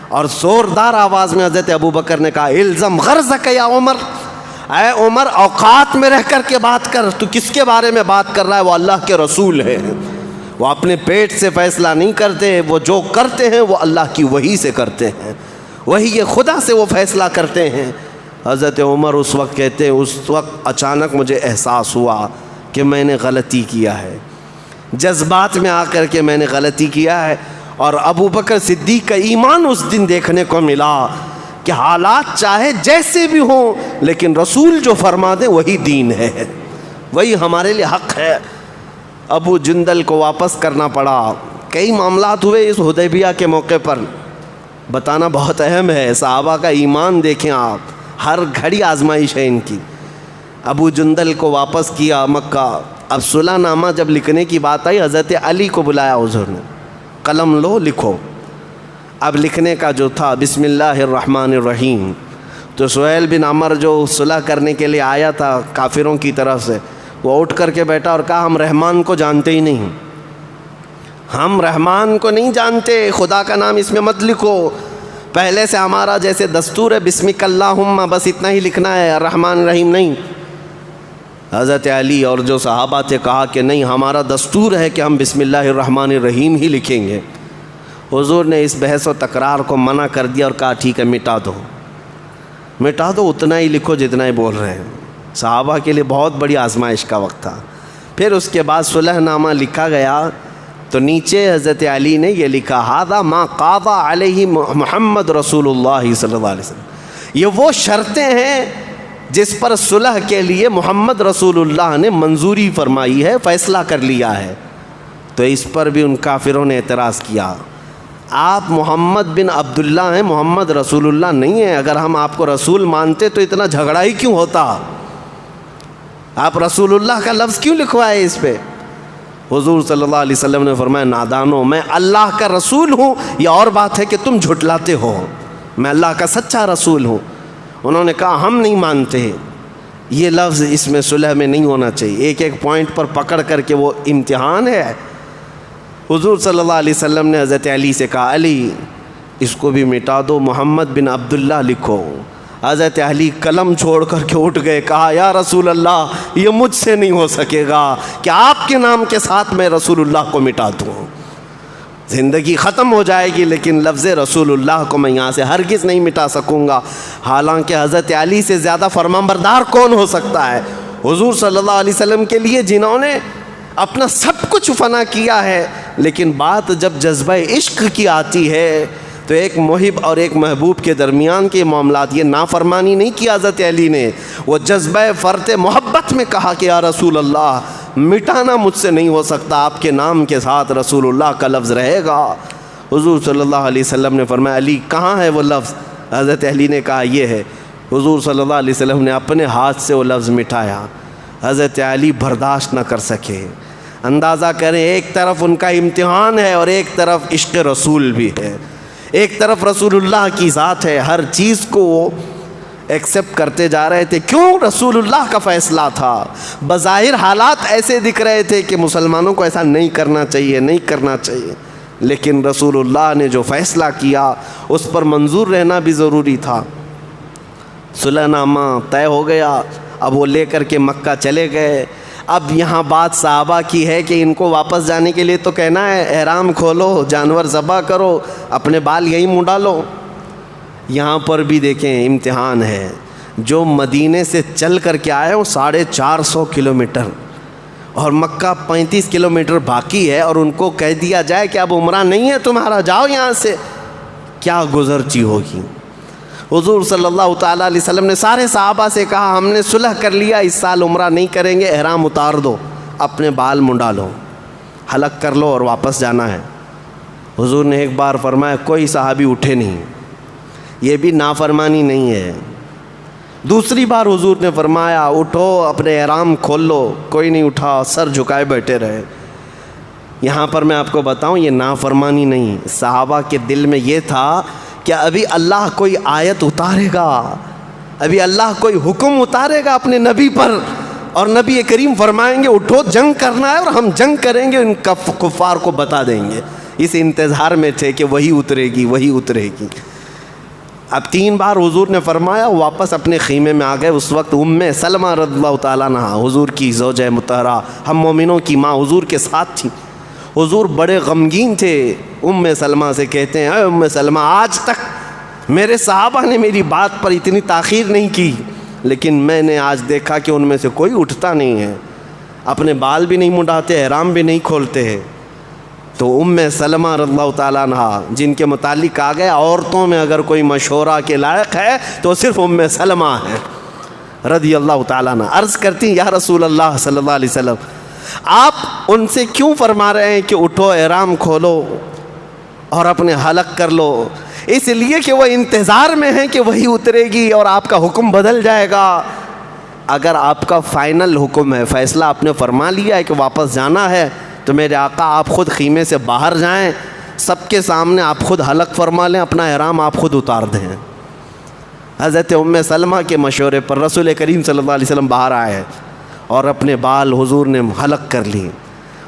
S1: اور زوردار آواز میں حضرت ابو بکر نے کہا الزم غرضک یا عمر، اے عمر اوقات میں رہ کر کے بات کر، تو کس کے بارے میں بات کر رہا ہے؟ وہ اللہ کے رسول ہے، وہ اپنے پیٹ سے فیصلہ نہیں کرتے، وہ جو کرتے ہیں وہ اللہ کی وحی سے کرتے ہیں، وہی خدا سے وہ فیصلہ کرتے ہیں۔ حضرت عمر اس وقت کہتے ہیں اس وقت اچانک مجھے احساس ہوا کہ میں نے غلطی کیا ہے، جذبات میں آ کر کے میں نے غلطی کیا ہے۔ اور ابو بکر صدیق کا ایمان اس دن دیکھنے کو ملا کہ حالات چاہے جیسے بھی ہوں لیکن رسول جو فرما دے وہی دین ہے، وہی ہمارے لیے حق ہے۔ ابو جندل کو واپس کرنا پڑا۔ کئی معاملات ہوئے اس حدیبیہ کے موقع پر، بتانا بہت اہم ہے۔ صحابہ کا ایمان دیکھیں آپ، ہر گھڑی آزمائش ہے ان کی۔ ابو جندل کو واپس کیا مکہ۔ اب صلح نامہ جب لکھنے کی بات آئی حضرت علی کو بلایا حضور نے، قلم لو لکھو۔ اب لکھنے کا جو تھا بسم اللہ الرحمن الرحیم، تو سہیل بن عمر جو صلح کرنے کے لیے آیا تھا کافروں کی طرف سے، وہ اٹھ کر کے بیٹھا اور کہا ہم رحمان کو جانتے ہی نہیں، ہم رحمان کو نہیں جانتے، خدا کا نام اس میں مت لکھو، پہلے سے ہمارا جیسے دستور ہے بسمک اللہم بس اتنا ہی لکھنا ہے، الرحمن الرحیم نہیں۔ حضرت علی اور جو صحابہ تھے کہا کہ نہیں ہمارا دستور ہے کہ ہم بسم اللہ الرحمن الرحیم ہی لکھیں گے۔ حضور نے اس بحث و تکرار کو منع کر دیا اور کہا ٹھیک ہے مٹا دو، مٹا دو، اتنا ہی لکھو جتنا ہی بول رہے ہیں۔ صحابہ کے لیے بہت بڑی آزمائش کا وقت تھا۔ پھر اس کے بعد صلح نامہ لکھا گیا تو نیچے حضرت علی نے یہ لکھا ھذا ما قاضى علیہ محمد رسول اللہ صلی اللہ علیہ وسلم، یہ وہ شرطیں ہیں جس پر صلح کے لیے محمد رسول اللہ نے منظوری فرمائی ہے، فیصلہ کر لیا ہے۔ تو اس پر بھی ان کافروں نے اعتراض کیا، آپ محمد بن عبداللہ ہیں، محمد رسول اللہ نہیں ہیں، اگر ہم آپ کو رسول مانتے تو اتنا جھگڑا ہی کیوں ہوتا، آپ رسول اللہ کا لفظ کیوں لکھوائے اس پہ؟ حضور صلی اللہ علیہ وسلم نے فرمایا نادانو، میں اللہ کا رسول ہوں، یہ اور بات ہے کہ تم جھٹلاتے ہو، میں اللہ کا سچا رسول ہوں۔ انہوں نے کہا ہم نہیں مانتے، یہ لفظ اس میں صلح میں نہیں ہونا چاہیے، ایک ایک پوائنٹ پر پکڑ کر کے وہ امتحان ہے۔ حضور صلی اللہ علیہ وسلم نے حضرت علی سے کہا علی اس کو بھی مٹا دو، محمد بن عبداللہ لکھو۔ حضرت علی قلم چھوڑ کر کے اٹھ گئے، کہا یا رسول اللہ یہ مجھ سے نہیں ہو سکے گا کہ آپ کے نام کے ساتھ میں رسول اللہ کو مٹا دوں، زندگی ختم ہو جائے گی لیکن لفظ رسول اللہ کو میں یہاں سے ہرگز نہیں مٹا سکوں گا۔ حالانکہ حضرت علی سے زیادہ فرمانبردار کون ہو سکتا ہے؟
S2: حضور صلی اللہ علیہ وسلم کے لیے جنہوں نے اپنا سب کچھ فنا کیا ہے، لیکن بات جب جذبہ عشق کی آتی ہے تو ایک محب اور ایک محبوب کے درمیان کے معاملات، یہ نافرمانی نہیں کی حضرت علی نے، وہ جذبہ فرط محبت میں کہا کہ یا رسول اللہ مٹانا مجھ سے نہیں ہو سکتا، آپ کے نام کے ساتھ رسول اللہ کا لفظ رہے گا۔ حضور صلی اللہ علیہ وسلم نے فرمایا علی کہاں ہے وہ لفظ؟ حضرت علی نے کہا یہ ہے۔ حضور صلی اللہ علیہ وسلم نے اپنے ہاتھ سے وہ لفظ مٹایا۔ حضرت علی برداشت نہ کر سکے۔ اندازہ کریں، ایک طرف ان کا امتحان ہے اور ایک طرف عشق رسول بھی ہے، ایک طرف رسول اللہ کی ذات ہے، ہر چیز کو وہ ایکسیپٹ کرتے جا رہے تھے۔ کیوں؟ رسول اللہ کا فیصلہ تھا۔ بظاہر حالات ایسے دکھ رہے تھے کہ مسلمانوں کو ایسا نہیں کرنا چاہیے، نہیں کرنا چاہیے، لیکن رسول اللہ نے جو فیصلہ کیا اس پر منظور رہنا بھی ضروری تھا۔ صلح نامہ طے ہو گیا، اب وہ لے کر کے مکہ چلے گئے۔ اب یہاں بات صحابہ کی ہے کہ ان کو واپس جانے کے لیے تو کہنا ہے احرام کھولو، جانور ذبح کرو، اپنے بال یہیں منڈا لو۔ یہاں پر بھی دیکھیں امتحان ہے۔ جو مدینے سے چل کر کے آئے وہ 450 کلومیٹر اور مکہ 35 کلومیٹر باقی ہے، اور ان کو کہہ دیا جائے کہ اب عمرہ نہیں ہے تمہارا، جاؤ یہاں سے، کیا گزرچی ہوگی۔ حضور صلی اللہ تعالیٰ علیہ وسلم نے سارے صحابہ سے کہا ہم نے صلح کر لیا، اس سال عمرہ نہیں کریں گے، احرام اتار دو، اپنے بال منڈا لو، حلق کر لو اور واپس جانا ہے۔ حضور نے ایک بار فرمایا، کوئی صحابی اٹھے نہیں، یہ بھی نافرمانی نہیں ہے۔ دوسری بار حضور نے فرمایا اٹھو، اپنے احرام کھول لو، کوئی نہیں اٹھا، سر جھکائے بیٹھے رہے۔ یہاں پر میں آپ کو بتاؤں یہ نافرمانی نہیں، صحابہ کے دل میں یہ تھا کہ ابھی اللہ کوئی آیت اتارے گا، ابھی اللہ کوئی حکم اتارے گا اپنے نبی پر، اور نبی کریم فرمائیں گے اٹھو جنگ کرنا ہے، اور ہم جنگ کریں گے، ان کفار کو بتا دیں گے۔ اس انتظار میں تھے کہ وہی اترے گی، وہی اترے گی۔ اب 3 بار حضور نے فرمایا، واپس اپنے خیمے میں آ گئے۔ اس وقت ام سلمہ رضی اللہ تعالیٰ عنہ حضور کی زوجہ مطہرہ، ہم مومنوں کی ماں، حضور کے ساتھ تھیں۔ حضور بڑے غمگین تھے۔ ام سلمہ سے کہتے ہیں اے ام سلمہ، آج تک میرے صحابہ نے میری بات پر اتنی تاخیر نہیں کی، لیکن میں نے آج دیکھا کہ ان میں سے کوئی اٹھتا نہیں ہے، اپنے بال بھی نہیں منڈاتے، احرام بھی نہیں کھولتے ہیں۔ تو ام سلمہ رضی اللہ تعالیٰ عنہ جن کے متعلق آ گیا عورتوں میں اگر کوئی مشورہ کے لائق ہے تو صرف ام سلمہ ہے رضی اللہ تعالیٰ عنہ۔ عرض کرتی یا رسول اللہ صلی اللہ علیہ وسلم، آپ ان سے کیوں فرما رہے ہیں کہ اٹھو احرام کھولو اور اپنے حلق کر لو؟ اس لیے کہ وہ انتظار میں ہیں کہ وہی اترے گی اور آپ کا حکم بدل جائے گا۔ اگر آپ کا فائنل حکم ہے، فیصلہ آپ نے فرما لیا ہے کہ واپس جانا ہے، تو میرے آقا آپ خود خیمے سے باہر جائیں، سب کے سامنے آپ خود حلق فرما لیں، اپنا احرام آپ خود اتار دیں۔ حضرت ام سلمہ کے مشورے پر رسول کریم صلی اللہ علیہ وسلم باہر آئے اور اپنے بال حضور نے حلق کر لی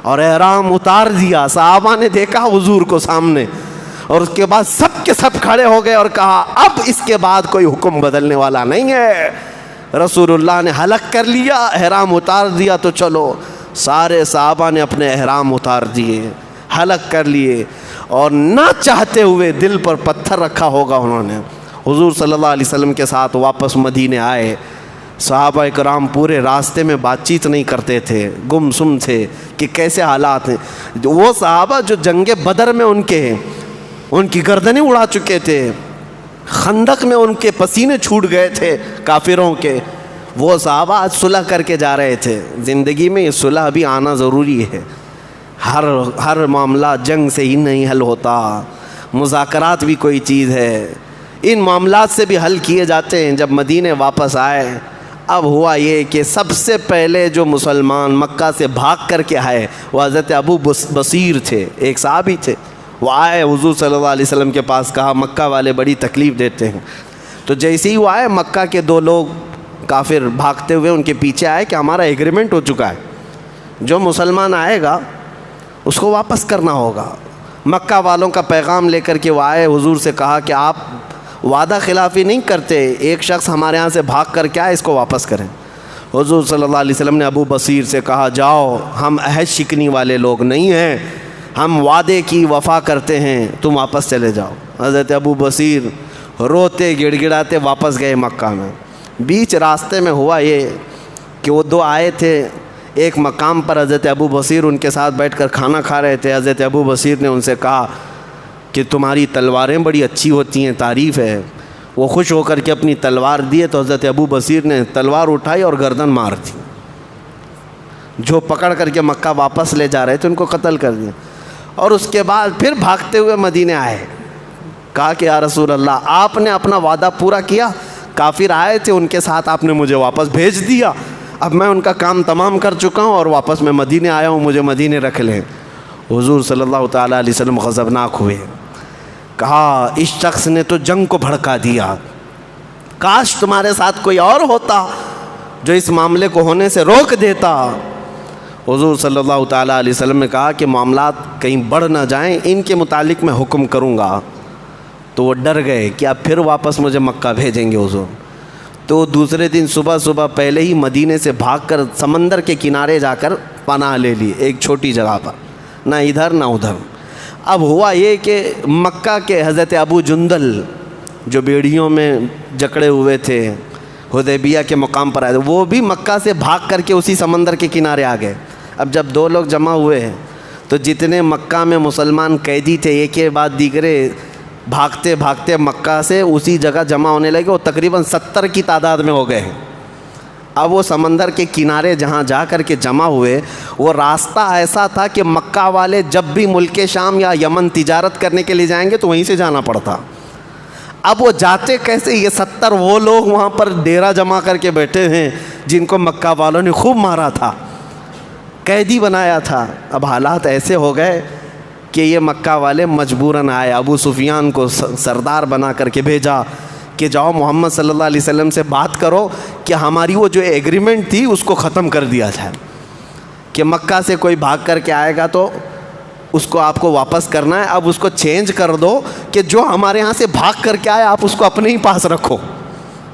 S2: اور احرام اتار دیا۔ صحابہ نے دیکھا حضور کو سامنے، اور اس کے بعد سب کے سب کھڑے ہو گئے اور کہا اب اس کے بعد کوئی حکم بدلنے والا نہیں ہے۔ رسول اللہ نے حلق کر لیا، احرام اتار دیا، تو چلو۔ سارے صحابہ نے اپنے احرام اتار دیے، حلق کر لیے، اور نہ چاہتے ہوئے دل پر پتھر رکھا ہوگا انہوں نے، حضور صلی اللہ علیہ وسلم کے ساتھ واپس مدینے آئے۔ صحابہ کرام پورے راستے میں بات چیت نہیں کرتے تھے، گم سم تھے کہ کیسے حالات ہیں۔ وہ صحابہ جو جنگ بدر میں ان کی گردنیں اڑا چکے تھے، خندق میں ان کے پسینے چھوٹ گئے تھے کافروں کے، وہ صحابہ آج صلح کر کے جا رہے تھے۔ زندگی میں یہ صلح بھی آنا ضروری ہے۔ ہر معاملہ جنگ سے ہی نہیں حل ہوتا، مذاکرات بھی کوئی چیز ہے، ان معاملات سے بھی حل کیے جاتے ہیں۔ جب مدینے واپس آئے، اب ہوا یہ کہ سب سے پہلے جو مسلمان مکہ سے بھاگ کر کے آئے وہ حضرت ابو بصیر تھے، ایک صحابی تھے۔ وہ آئے حضور صلی اللہ علیہ وسلم کے پاس، کہا مکہ والے بڑی تکلیف دیتے ہیں۔ تو جیسے ہی وہ آئے، مکہ کے 2 لوگ کافر بھاگتے ہوئے ان کے پیچھے آئے کہ ہمارا ایگریمنٹ ہو چکا ہے، جو مسلمان آئے گا اس کو واپس کرنا ہوگا۔ مکہ والوں کا پیغام لے کر کے وہ آئے، حضور سے کہا کہ آپ وعدہ خلافی نہیں کرتے، ایک شخص ہمارے ہاں سے بھاگ کر کے آئے، اس کو واپس کریں۔ حضور صلی اللہ علیہ وسلم نے ابو بصیر سے کہا جاؤ، ہم عہد شکنی والے لوگ نہیں ہیں، ہم وعدے کی وفا کرتے ہیں، تم واپس چلے جاؤ۔ حضرت ابو بصیر روتے گڑ گڑاتے واپس گئے مکہ میں۔ بیچ راستے میں ہوا یہ کہ وہ دو آئے تھے ایک مقام پر، حضرت ابو بصیر ان کے ساتھ بیٹھ کر کھانا کھا رہے تھے. حضرت ابو بصیر نے ان سے کہا کہ تمہاری تلواریں بڑی اچھی ہوتی ہیں، تعریف ہے. وہ خوش ہو کر کے اپنی تلوار دیے تو حضرت ابو بصیر نے تلوار اٹھائی اور گردن مار دی. جو پکڑ کر کے مکہ واپس لے جا رہے تھے ان کو قتل کر دیا. اور اس کے بعد پھر بھاگتے ہوئے مدینے آئے. کہا کہ یا رسول اللہ آپ نے اپنا وعدہ پورا کیا، کافر آئے تھے ان کے ساتھ آپ نے مجھے واپس بھیج دیا، اب میں ان کا کام تمام کر چکا ہوں اور واپس میں مدینے آیا ہوں، مجھے مدینے رکھ لیں. حضور صلی اللہ تعالیٰ علیہ وسلم غضبناک ہوئے. کہا اس شخص نے تو جنگ کو بھڑکا دیا، کاش تمہارے ساتھ کوئی اور ہوتا جو اس معاملے کو ہونے سے روک دیتا. حضور صلی اللہ تعالیٰ علیہ وسلم نے کہا کہ معاملات کہیں بڑھ نہ جائیں، ان کے متعلق میں حکم کروں گا. تو وہ ڈر گئے کہ اب پھر واپس مجھے مکہ بھیجیں گے حضور. تو دوسرے دن صبح پہلے ہی مدینے سے بھاگ کر سمندر کے کنارے جا کر پناہ لے لی، ایک چھوٹی جگہ پر، نہ ادھر نہ ادھر. اب ہوا یہ کہ مکہ کے حضرت ابو جندل جو بیڑیوں میں جکڑے ہوئے تھے حدیبیہ کے مقام پر آئے تھے، وہ بھی مکہ سے بھاگ کر کے اسی سمندر کے کنارے آ گئے. اب جب دو لوگ جمع ہوئے ہیں تو جتنے مکہ میں مسلمان قیدی تھے ایک کے بعد دیگرے بھاگتے بھاگتے مکہ سے اسی جگہ جمع ہونے لگے. وہ تقریباً 70 کی تعداد میں ہو گئے ہیں. اب وہ سمندر کے کنارے جہاں جا کر کے جمع ہوئے، وہ راستہ ایسا تھا کہ مکہ والے جب بھی ملک شام یا یمن تجارت کرنے کے لیے جائیں گے تو وہیں سے جانا پڑتا. اب وہ جاتے کیسے؟ یہ 70 وہ لوگ وہاں پر ڈیرا جمع کر کے بیٹھے ہیں جن کو مکہ والوں نے خوب مارا تھا، قیدی بنایا تھا. اب حالات ایسے ہو گئے کہ یہ مکہ والے مجبوراً آئے. ابو سفیان کو سردار بنا کر کے بھیجا کہ جاؤ محمد صلی اللہ علیہ وسلم سے بات کرو کہ ہماری وہ جو ایگریمنٹ تھی اس کو ختم کر دیا جائے، کہ مکہ سے کوئی بھاگ کر کے آئے گا تو اس کو آپ کو واپس کرنا ہے. اب اس کو چینج کر دو کہ جو ہمارے یہاں سے بھاگ کر کے آئے آپ اس کو اپنے ہی پاس رکھو،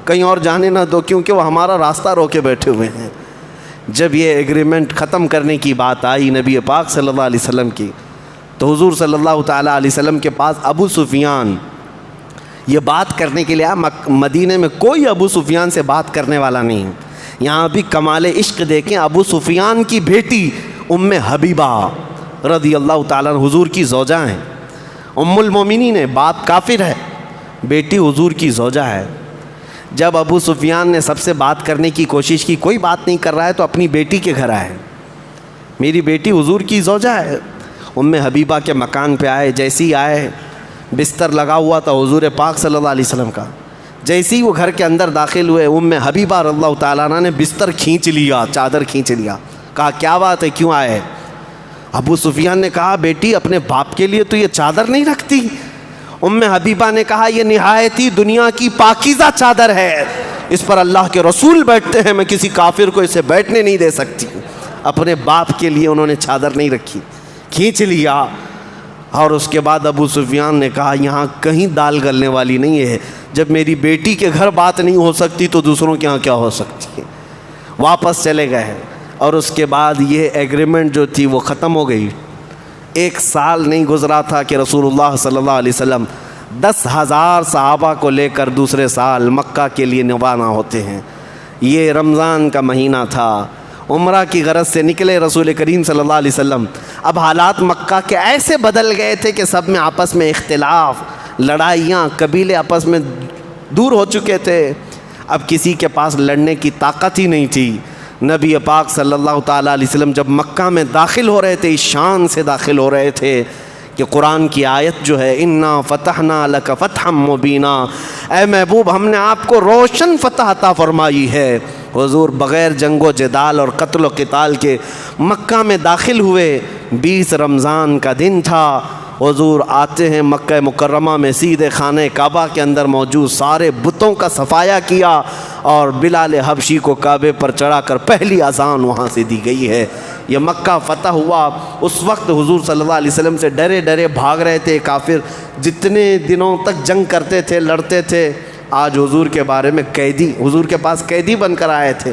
S2: کہیں اور جانے نہ دو، کیونکہ وہ ہمارا راستہ روکے بیٹھے ہوئے ہیں. جب یہ ایگریمنٹ ختم کرنے کی بات آئی نبی پاک صلی اللہ علیہ وسلم کی، تو حضور صلی اللہ تعالیٰ علیہ وسلم کے پاس ابو سفیان یہ بات کرنے کے لیے آیا. مدینے میں کوئی ابو سفیان سے بات کرنے والا نہیں. یہاں بھی کمال عشق دیکھیں، ابو سفیان کی بیٹی ام حبیبہ رضی اللہ تعالیٰ عنہ حضور کی زوجہ ہیں، ام المومنین ہے، باپ کافر ہے، بیٹی حضور کی زوجہ ہے. جب ابو سفیان نے سب سے بات کرنے کی کوشش کی، کوئی بات نہیں کر رہا ہے، تو اپنی بیٹی کے گھر آئے. میری بیٹی حضور کی زوجہ ہے. ام حبیبہ کے مکان پہ آئے. جیسے ہی آئے، بستر لگا ہوا تھا حضور پاک صلی اللہ علیہ وسلم کا. جیسے ہی وہ گھر کے اندر داخل ہوئے، ام حبیبہ رضی اللہ تعالیٰ عنہ نے بستر کھینچ لیا، چادر کھینچ لیا. کہا کیا بات ہے، کیوں آئے؟ ابو سفیان نے کہا بیٹی اپنے باپ کے لیے تو یہ چادر نہیں رکھتی. ام حبیبہ نے کہا یہ نہایت ہی دنیا کی پاکیزہ چادر ہے، اس پر اللہ کے رسول بیٹھتے ہیں، میں کسی کافر کو اسے بیٹھنے نہیں دے سکتی. اپنے باپ کے لیے انہوں نے چادر نہیں رکھی، کھینچ لیا. اور اس کے بعد ابو سفیان نے کہا یہاں کہیں دال گلنے والی نہیں ہے، جب میری بیٹی کے گھر بات نہیں ہو سکتی تو دوسروں کے ہاں کیا ہو سکتی ہے. واپس چلے گئے اور اس کے بعد یہ ایگریمنٹ جو تھی وہ ختم ہو گئی. 1 سال نہیں گزرا تھا کہ رسول اللہ صلی اللہ علیہ وسلم 10,000 صحابہ کو لے کر دوسرے سال مکہ کے لیے روانہ ہوتے ہیں. یہ رمضان کا مہینہ تھا، عمرہ کی غرض سے نکلے رسول کریم صلی اللہ علیہ وسلم. اب حالات مکہ کے ایسے بدل گئے تھے کہ سب میں آپس میں اختلاف، لڑائیاں، قبیلے آپس میں دور ہو چکے تھے. اب کسی کے پاس لڑنے کی طاقت ہی نہیں تھی. نبی پاک صلی اللہ تعالیٰ علیہ وسلم جب مکہ میں داخل ہو رہے تھے، اس شان سے داخل ہو رہے تھے کہ قرآن کی آیت جو ہے انا فتحنا لک فتحا مبینا، اے محبوب ہم نے آپ کو روشن فتح عطا فرمائی ہے. حضور بغیر جنگ و جدال اور قتل و قتال کے مکہ میں داخل ہوئے. 20 رمضان کا دن تھا. حضور آتے ہیں مکہ مکرمہ میں، سیدھے خانہ کعبہ کے اندر موجود سارے بتوں کا صفایا کیا اور بلال حبشی کو کعبے پر چڑھا کر پہلی اذان وہاں سے دی گئی ہے. یہ مکہ فتح ہوا. اس وقت حضور صلی اللہ علیہ وسلم سے ڈرے ڈرے بھاگ رہے تھے کافر، جتنے دنوں تک جنگ کرتے تھے، لڑتے تھے. آج حضور کے بارے میں قیدی، حضور کے پاس قیدی بن کر آئے تھے،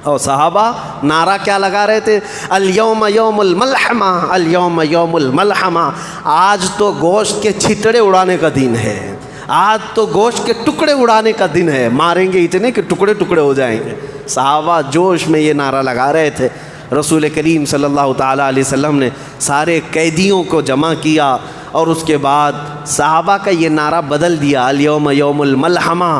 S2: اور صحابہ نعرہ کیا لگا رہے تھے؟ الیوم یوم الملحمہ، الیوم یوم الملحمہ. آج تو گوشت کے چھتڑے اڑانے کا دن ہے، آج تو گوشت کے ٹکڑے اڑانے کا دن ہے. ماریں گے اتنے کہ ٹکڑے ٹکڑے ہو جائیں گے. صحابہ جوش میں یہ نعرہ لگا رہے تھے. رسول کریم صلی اللہ تعالیٰ علیہ وسلم نے سارے قیدیوں کو جمع کیا اور اس کے بعد صحابہ کا یہ نعرہ بدل دیا, الیوم یوم الملحمہ,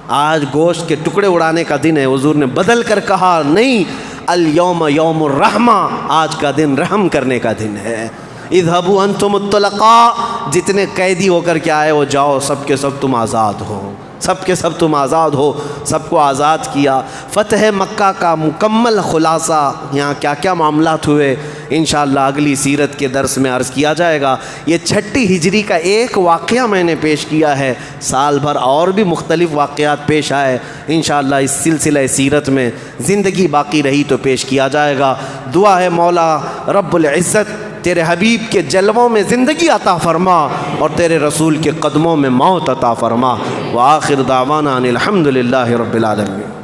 S2: آج گوشت کے ٹکڑے اڑانے کا دن ہے. حضور نے بدل کر کہا نہیں, الیوم یوم الرحمہ, آج کا دن رحم کرنے کا دن ہے. اذهبوا انتم الطلقاء, جتنے قیدی ہو کر کے آئے وہ جاؤ, سب کے سب تم آزاد ہو, سب کے سب تم آزاد ہو. سب کو آزاد کیا. فتح مکہ کا مکمل خلاصہ, یہاں کیا کیا معاملات ہوئے انشاءاللہ اگلی سیرت کے درس میں عرض کیا جائے گا. یہ 6 ہجری کا ایک واقعہ میں نے پیش کیا ہے, سال بھر اور بھی مختلف واقعات پیش آئے. انشاءاللہ اس سلسلہ سیرت میں زندگی باقی رہی تو پیش کیا جائے گا. دعا ہے مولا رب العزت تیرے حبیب کے جلووں میں زندگی عطا فرما اور تیرے رسول کے قدموں میں موت عطا فرما. وآخر دعوانا ان الحمد للہ رب العالمین.